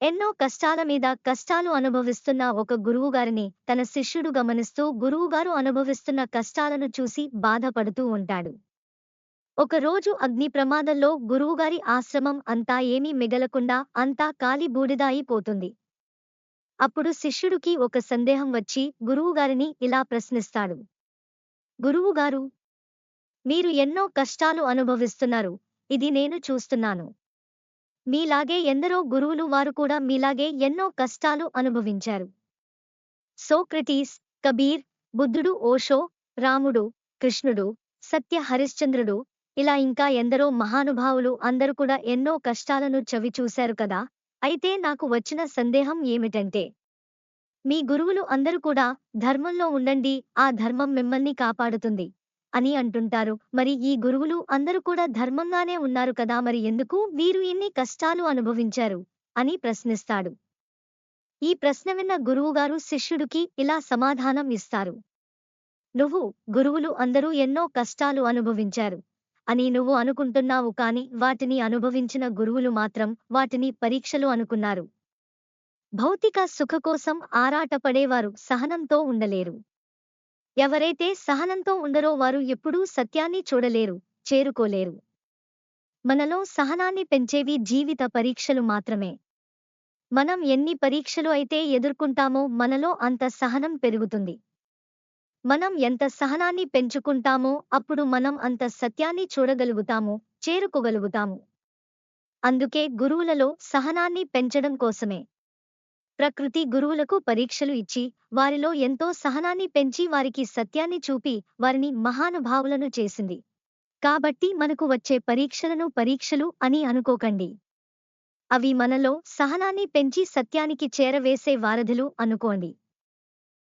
ఎన్నో కష్టాల మీద కష్టాలు అనుభవిస్తున్న ఒక గురువుగారిని తన శిష్యుడు గమనిస్తూ గురువుగారు అనుభవిస్తున్న కష్టాలను చూసి బాధపడుతూ ఉంటాడు. ఒకరోజు అగ్ని ప్రమాదంలో గురువుగారి ఆశ్రమం అంతా ఏమీ మిగలకుండా అంతా కాలి బూడిద అయిపోతుంది. అప్పుడు శిష్యుడికి ఒక సందేహం వచ్చి గురువుగారిని ఇలా ప్రశ్నిస్తాడు. గురువుగారు, మీరు ఎన్నో కష్టాలు అనుభవిస్తున్నారు, ఇది నేను చూస్తున్నాను. మీలాగే ఎందరో గురువులు వారు కూడా మీలాగే ఎన్నో కష్టాలు అనుభవించారు. సోక్రటీస్, కబీర్, బుద్ధుడు, ఓషో, రాముడు, కృష్ణుడు, సత్య హరిశ్చంద్రుడు, ఇలా ఇంకా ఎందరో మహానుభావులు అందరూ కూడా ఎన్నో కష్టాలను చవిచూశారు కదా. అయితే నాకు వచ్చిన సందేహం ఏమిటంటే, మీ గురువులు అందరూ కూడా ధర్మంలో ఉండండి, ఆ ధర్మం మిమ్మల్ని కాపాడుతుంది అని అంటుంటారు. మరి ఈ గురువులు అందరూ కూడా ధర్మంగానే ఉన్నారు కదా, మరి ఎందుకు వీరు ఇన్ని కష్టాలు అనుభవించారు అని ప్రశ్నిస్తాడు. ఈ ప్రశ్న విన్న గురువుగారు శిష్యుడికి ఇలా సమాధానం ఇస్తారు. నువ్వు గురువులు అందరూ ఎన్నో కష్టాలు అనుభవించారు అని నువ్వు అనుకుంటున్నావు, కాని వాటిని అనుభవించిన గురువులు మాత్రం వాటిని పరీక్షలు అనుకున్నారు. భౌతిక సుఖ కోసం ఆరాటపడేవారు సహనంతో ఉండలేరు. ఎవరైతే సహనంతో ఉండరో వారు ఎప్పుడూ సత్యాన్ని చూడలేరు, చేరుకోలేరు. మనలో సహనాన్ని పెంచేవి జీవిత పరీక్షలు మాత్రమే. మనం ఎన్ని పరీక్షలు అయితే ఎదుర్కొంటామో మనలో అంత సహనం పెరుగుతుంది. మనం ఎంత సహనాన్ని పెంచుకుంటామో అప్పుడు మనం అంత సత్యాన్ని చూడగలుగుతాము, చేరుకోగలుగుతాము. అందుకే గురువులలో సహనాన్ని పెంచడం కోసమే ప్రకృతి గురువులకు పరీక్షలు ఇచ్చి వారిలో ఎంతో సహనాన్ని పెంచి వారికి సత్యాన్ని చూపి వారిని మహానుభావులను చేసింది. కాబట్టి మనకు వచ్చే పరీక్షలను పరీక్షలు అని అనుకోకండి. అవి మనలో సహనాన్ని పెంచి సత్యానికి చేరవేసే వారధులు అనుకోండి.